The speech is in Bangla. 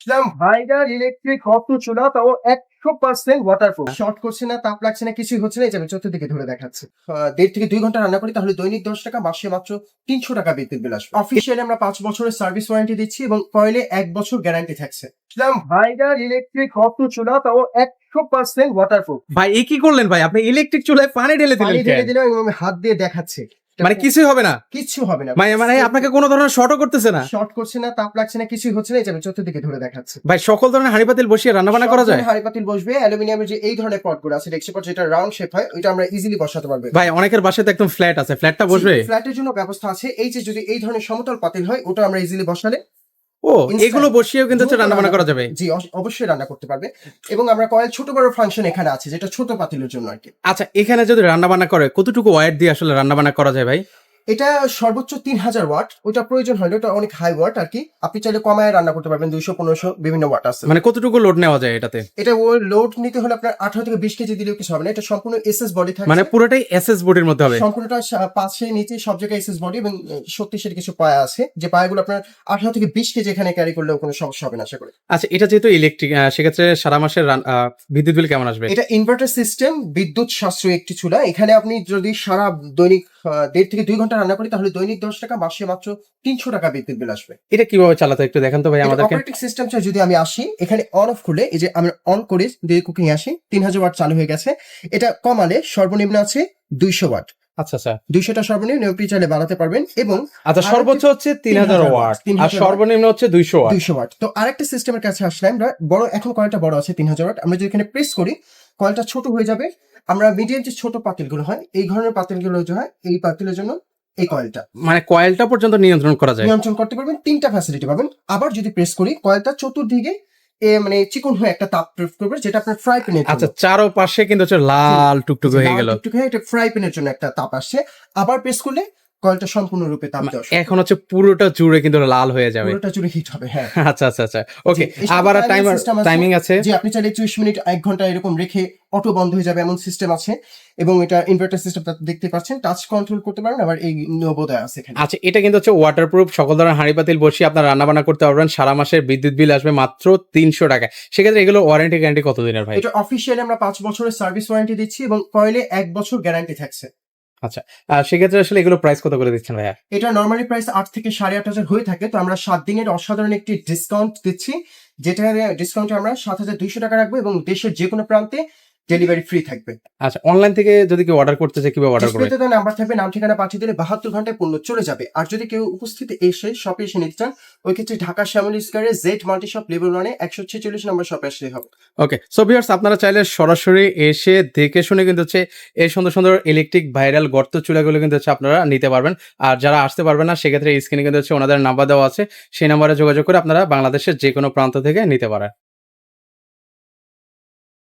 ইসলাম ভাইরাল ইলেকট্রিক হট চুলা তাও 100% ওয়াটারপ্রুফ। শর্ট করছে না, তাপ লাগছে না, কিছুই হচ্ছে না। এই যে আমি চতুর্দিকে ধরে দেখাচ্ছি। 1.5 থেকে 2 ঘন্টা রান্না করি, তাহলে দৈনিক 10 টাকা, মাসে মাত্র 300 টাকা বিদ্যুৎ বিল আসবে। অফিসিয়ালি আমরা 5 বছরের সার্ভিস ওয়ারেন্টি দিচ্ছি এবং কয়েলে 1 বছর গ্যারান্টি থাকছে। ইসলাম ভাইরাল ইলেকট্রিক হট চুলা তাও 100% ওয়াটারপ্রুফ। ভাই এ কি করলেন ভাই? আপনি ইলেকট্রিক চুলায় পানি ঢেলে পানি দিলেন ঢেলে কেন? দিলাম এবং আমি হাত দিয়ে দেখাচ্ছি। মানে কিছুই হবে না? কিচ্ছু হবে না। মানে আপনাকে কোনো ধরনের শর্টও করতেছে না? শর্ট করছে না, তাপ লাগছে না, কিছুই হচ্ছে না। এই যে আমি চতুর্দিকে ধরে দেখাচ্ছি। ভাই সকল ধরনের হাঁড়ি পাতিল বসিয়ে রান্না বান্না করা যায়? হাঁড়ি পাতিল বসবে। অ্যালুমিনিয়ামের যে এই ধরনের পটগুলো আছে, ডেক্সি পট যেটা রাউন্ড শেপ হয়, ওইটা আমরা ইজিলি বসাতে পারবো। ভাই অনেকের বাসায় তো একদম ফ্ল্যাট আছে, ফ্ল্যাটটা বসবে? ফ্ল্যাটের জন্য ব্যবস্থা আছে। এই যে যদি এই ধরনের সমতল পাতিল হয়, ওটা আমরা ইজিলি বসালে ও এগুলো বসিয়েও কিন্তু হচ্ছে রান্না বান্না করা যাবে? জি, অবশ্যই রান্না করতে পারবে। এবং আমরা কয়েল ছোট বড় ফাংশন এখানে আছে, যেটা ছোট পাতিলের জন্য আর কি। আচ্ছা এখানে যদি রান্না বান্না করে কতটুকু ওয়াট দিয়ে আসলে রান্না বান্না করা যায় ভাই? এটা সর্বোচ্চ 3000 ওয়াট। ওটা প্রয়োজন হলে ওটা অনেক হাই ওয়াট আর কি। আপনি চাইলে কমায় রান্না করতে পারবেন, 200 1500 বিভিন্ন ওয়াট আছে। মানে কতটুকু লোড নেওয়া যায় এটাতে? এটা ও লোড নিতে হলে আপনার 18 থেকে 20 কেজি দিলেও কিছু হবে না। এটা সম্পূর্ণ এসএস বডি থাকে। মানে পুরোটাই এসএস বডির মধ্যে হবে? সম্পূর্ণটা পাশে নিচে সব জায়গায় এসএস বডি এবং শক্তিশালী কিছু পায়া আছে, যে পায়াগুলো আপনার 18 থেকে 20 কেজি এখানে ক্যারি করলেও কোনো সমস্যা হবে না আশা করি। আচ্ছা এটা যেহেতু ইলেকট্রিক, সেক্ষেত্রে সারা মাসের বিদ্যুৎ বিল কেমন আসবে? এটা ইনভার্টার সিস্টেম, বিদ্যুৎ সাশ্রয়ী একটি চুলা। এখানে আপনি যদি সারা দৈনিক 1.5 থেকে 2 ঘন্টা রান্না করি, তাহলে দৈনিক 10 টাকা, মাসে মাত্র 300 টাকা বিদ্যুৎ বিল আসবে। এটা কিভাবে চালাতে একটু দেখান তো ভাই আমাদেরকে। অপারেটিং সিস্টেম যদি আমি আসি, এখানে অন অফ করলে, এই যে আমি অন করে দিয়ে কুকিং আসি, 3000 ওয়াট চালু হয়ে গেছে। এটা কমালে সর্বনিম্ন আছে 200 ওয়াট। আচ্ছা আচ্ছা 200টা সর্বনিম্ন, আপনি চাইলে বাড়াতে পারবেন। এবং আচ্ছা সর্বোচ্চ হচ্ছে 3000 ওয়াট আর সর্বনিম্ন হচ্ছে 200 ওয়াট। 200 ওয়াট। তো আরেকটা সিস্টেমের কাছে আসলে আমরা বড়, এখন কয়েলটা বড় আছে 3000 ওয়াট। আমরা যদি এখানে প্রেস করি, কয়েলটা ছোট হয়ে যাবে। আমরা মিডিয়াম যে ছোট পাতিলগুলো হয়, এই ধরনের পাতিলগুলো যে হয়, এই পাতিলের জন্য এই কয়েলটা মানে কয়েলটা পর্যন্ত নিয়ন্ত্রণ করা যায়? নিয়ন্ত্রণ করতে পারবেন। 3টা ফ্যাসিলিটি পাবেন। আবার যদি প্রেস করি, কয়েলটা চতুর্দিকে মানে চিকন হয়ে একটা তাপ প্রয়োগ করবে, যেটা আপনার ফ্রাই প্যানের জন্য। আচ্ছা চারপাশে কিন্তু হচ্ছে লাল টুকটুক হয়ে গেল। টুকটুক হয়ে এটা ফ্রাই প্যানের জন্য একটা তাপ আসছে। আবার প্রেস করলে কয়েলটা সম্পূর্ণরূপে তাপ দেওয়া শুরু এখন হচ্ছে পুরোটা জুড়ে কিন্তু লাল হয়ে যাবে। পুরোটা জুড়ে হিট হবে। হ্যাঁ আচ্ছা আচ্ছা আচ্ছা ওকে। জি, এর সাথে আবার timing system আছে। টাইমিং আছে? যে আপনি চাইলে 30 মিনিট 1 ঘন্টা এরকম রেখে অটো বন্ধ হয়ে যাবে, এমন সিস্টেম আছে। এবং এটা ইনভার্টার সিস্টেম দেখতে পাচ্ছেন, টাচ কন্ট্রোল করতে পারেন। আবার এই নবোদয় আছে এখানে। আচ্ছা এটা কিন্তু হচ্ছে ওয়াটারপ্রুফ, সকল ধরনের হাঁড়ি পাতিল বসিয়ে আপনার রান্না বান্না করতে পারবেন। সারা মাসের বিদ্যুৎ বিল আসবে মাত্র 300 টাকা। সেক্ষেত্রে এগুলো ওয়ারেন্টি গ্যারান্টি কতদিনের ভাই? এটা অফিসিয়ালি আমরা 5 বছরের সার্ভিস ওয়ারেন্টি দিচ্ছি এবং কয়েলে 1 বছর গ্যারান্টি থাকছে। আচ্ছা সেক্ষেত্রে আসলে এগুলো প্রাইস কত করে দিচ্ছেন ভাইয়া? এটা নরমালি প্রাইস 8 থেকে 8500 হয়ে থাকে। তো আমরা 7 দিনের অসাধারণ একটি ডিসকাউন্ট দিচ্ছি, যেটা ডিসকাউন্টে আমরা 7200 টাকা রাখবো এবং দেশের যে কোনো প্রান্তে ডেলিভারি ফ্রি থাকবে। আচ্ছা অনলাইন থেকে যদি কেউ অর্ডার করতে চায় কিভাবে অর্ডার করবে? ডিসপ্লেতে তো নাম্বার থাকবে, নাম ঠিকানা পাঠিয়ে দিলে 72 ঘন্টায় পণ্য চলে যাবে। আর যদি কেউ উপস্থিত এসে শপে এসে নিতে চান, ওই ক্ষেত্রে ঢাকা শ্যামলী স্কয়ারে জেড মাল্টি শপ লেভেল 1 146 নম্বর শপে আসলেই হবে। ওকে সো ভিউয়ার্স আপনারা চাইলে সরাসরি এসে দেখে শুনে কিন্তু হচ্ছে এই সুন্দর সুন্দর ইলেকট্রিক ভাইরাল গর্ত চুলাগুলো কিন্তু হচ্ছে আপনারা নিতে পারবেন। আর যারা আসতে পারবেন না, সেক্ষেত্রে স্ক্রিনে কিন্তু হচ্ছে ওনাদের নাম্বার দেওয়া আছে, সেই নাম্বারে যোগাযোগ করে আপনারা বাংলাদেশের যে কোনো প্রান্ত থেকে নিতে পারেন।